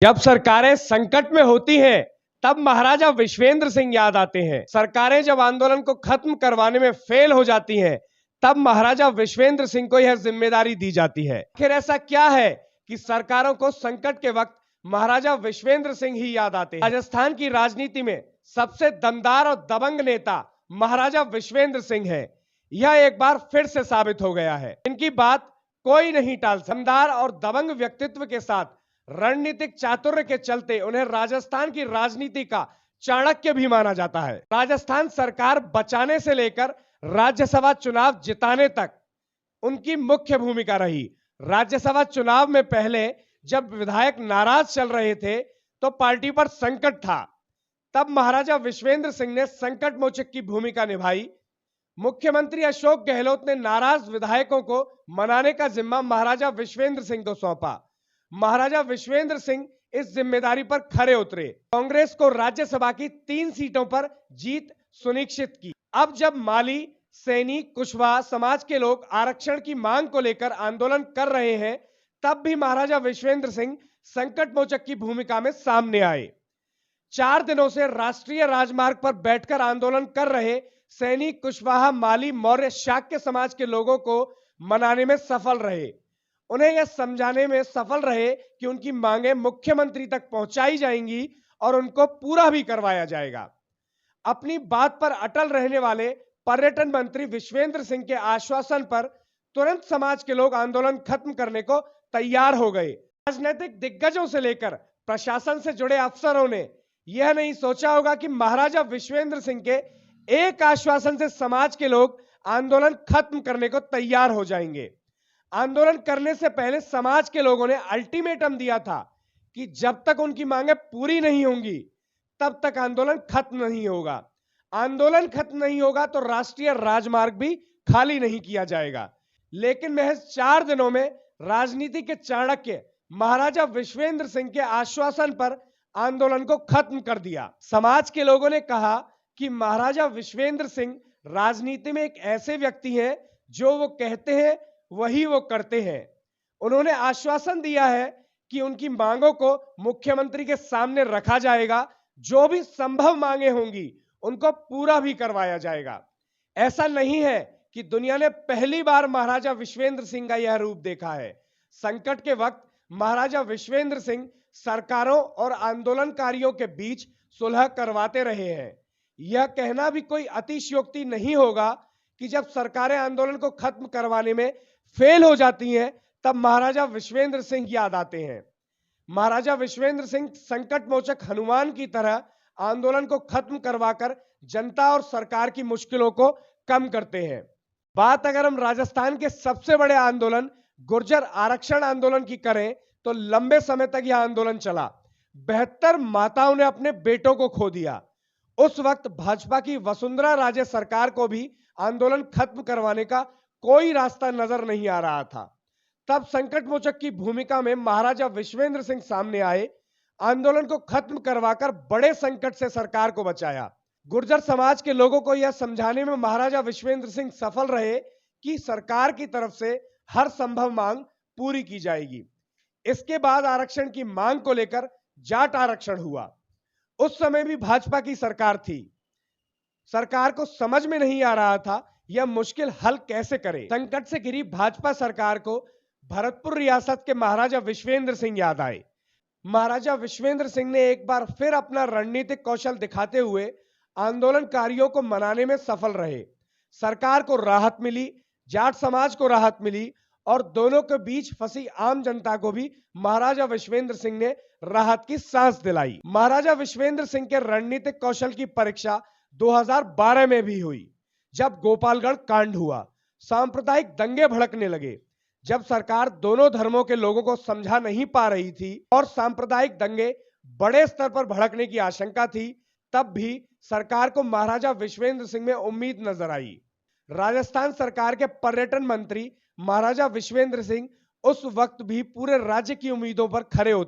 जब सरकारें संकट में होती हैं, तब महाराजा विश्वेंद्र सिंह याद आते हैं। सरकारें जब आंदोलन को खत्म करवाने में फेल हो जाती हैं, तब महाराजा विश्वेंद्र सिंह को यह जिम्मेदारी दी जाती है। आखिर ऐसा क्या है कि सरकारों को संकट के वक्त महाराजा विश्वेंद्र सिंह ही याद आते हैं? राजस्थान की राजनीति में सबसे दमदार और दबंग नेता महाराजा विश्वेंद्र सिंह है। यह एक बार फिर से साबित हो गया है। इनकी बात कोई नहीं टाल सकता। दमदार और दबंग व्यक्तित्व के साथ रणनीतिक चातुर्य के चलते उन्हें राजस्थान की राजनीति का चाणक्य भी माना जाता है। राजस्थान सरकार बचाने से लेकर राज्यसभा चुनाव जिताने तक उनकी मुख्य भूमिका रही। राज्यसभा चुनाव में पहले जब विधायक नाराज चल रहे थे तो पार्टी पर संकट था, तब महाराजा विश्वेंद्र सिंह ने संकट मोचक की भूमिका निभाई। मुख्यमंत्री अशोक गहलोत ने नाराज विधायकों को मनाने का जिम्मा महाराजा विश्वेंद्र सिंह को सौंपा। महाराजा विश्वेंद्र सिंह इस जिम्मेदारी पर खरे उतरे। कांग्रेस को राज्यसभा की 3 सीटों पर जीत सुनिश्चित की। अब जब माली, सैनी, कुशवाहा समाज के लोग आरक्षण की मांग को लेकर आंदोलन कर रहे हैं, तब भी महाराजा विश्वेंद्र सिंह संकट मोचक की भूमिका में सामने आए। 4 दिनों से राष्ट्रीय राजमार्ग पर बैठकर आंदोलन कर रहे सैनी, कुशवाहा, माली, मौर्य, शाक्य समाज के लोगों को मनाने में सफल रहे। उन्हें यह समझाने में सफल रहे कि उनकी मांगें मुख्यमंत्री तक पहुंचाई जाएंगी और उनको पूरा भी करवाया जाएगा। अपनी बात पर अटल रहने वाले पर्यटन मंत्री विश्वेंद्र सिंह के आश्वासन पर तुरंत समाज के लोग आंदोलन खत्म करने को तैयार हो गए। राजनीतिक दिग्गजों से लेकर प्रशासन से जुड़े अफसरों ने यह नहीं सोचा होगा कि महाराजा विश्वेंद्र सिंह के एक आश्वासन से समाज के लोग आंदोलन खत्म करने को तैयार हो जाएंगे। आंदोलन करने से पहले समाज के लोगों ने अल्टीमेटम दिया था कि जब तक उनकी मांगें पूरी नहीं होंगी, तब तक आंदोलन खत्म नहीं होगा। आंदोलन खत्म नहीं होगा तो राष्ट्रीय राजमार्ग भी खाली नहीं किया जाएगा। लेकिन महज 4 दिनों में राजनीति के चाणक्य महाराजा विश्वेंद्र सिंह के आश्वासन पर आंदोलन को खत्म कर दिया। समाज के लोगों ने कहा कि महाराजा विश्वेंद्र सिंह राजनीति में एक ऐसे व्यक्ति हैं जो वो कहते हैं वही वो करते हैं। उन्होंने आश्वासन दिया है कि उनकी मांगों को मुख्यमंत्री के सामने रखा जाएगा। जो भी संभव मांगे होंगी उनको पूरा भी करवाया जाएगा। ऐसा नहीं है कि दुनिया ने पहली बार महाराजा विश्वेंद्र सिंह का यह रूप देखा है। संकट के वक्त महाराजा विश्वेंद्र सिंह सरकारों और आंदोलनकारियों के बीच सुलह करवाते रहे हैं। यह कहना भी कोई अतिशयोक्ति नहीं होगा कि जब सरकारें आंदोलन को खत्म करवाने में फेल हो जाती हैं, तब महाराजा विश्वेंद्र सिंह याद आते हैं। महाराजा विश्वेंद्र सिंह संकट मोचक हनुमान की तरह आंदोलन को खत्म करवाकर जनता और सरकार की मुश्किलों को कम करते हैं। बात अगर हम राजस्थान के सबसे बड़े आंदोलन गुर्जर आरक्षण आंदोलन की करें तो लंबे समय तक यह आंदोलन चला। 72 माताओं ने अपने बेटों को खो दिया। उस वक्त भाजपा की वसुंधरा राजे सरकार को भी आंदोलन खत्म करवाने का कोई रास्ता नजर नहीं आ रहा था। तब संकट मोचक की भूमिका में महाराजा विश्वेंद्र सिंह सामने आए। आंदोलन को खत्म करवाकर बड़े संकट से सरकार को बचाया। गुर्जर समाज के लोगों को यह समझाने में महाराजा विश्वेंद्र सिंह सफल रहे कि सरकार की तरफ से हर संभव मांग पूरी की जाएगी। इसके बाद आरक्षण की मांग को लेकर जाट आरक्षण हुआ। उस समय भी भाजपा की सरकार थी। सरकार को समझ में नहीं आ रहा था यह मुश्किल हल कैसे करे। संकट से घिरी भाजपा सरकार को भरतपुर रियासत के महाराजा विश्वेंद्र सिंह याद आए। महाराजा विश्वेंद्र सिंह ने एक बार फिर अपना रणनीतिक कौशल दिखाते हुए आंदोलनकारियों को मनाने में सफल रहे। सरकार को राहत मिली, जाट समाज को राहत मिली और दोनों के बीच फंसी आम जनता को भी महाराजा विश्वेंद्र सिंह ने राहत की सांस दिलाई। महाराजा विश्वेंद्र सिंह के रणनीतिक कौशल की परीक्षा 2012 में भी हुई, जब गोपालगढ़ कांड हुआ। सांप्रदायिक दंगे भड़कने लगे। जब सरकार दोनों धर्मों के लोगों को समझा नहीं पा रही थी और सांप्रदायिक दंगे बड़े स्तर पर भड़कने की आशंका थी, तब भी सरकार को महाराजा विश्वेंद्र सिंह में उम्मीद नजर आई। राजस्थान सरकार के पर्यटन मंत्री महाराजा विश्वेंद्र सिंह उस वक्त भी पूरे राज्य की उम्मीदों पर खरे होते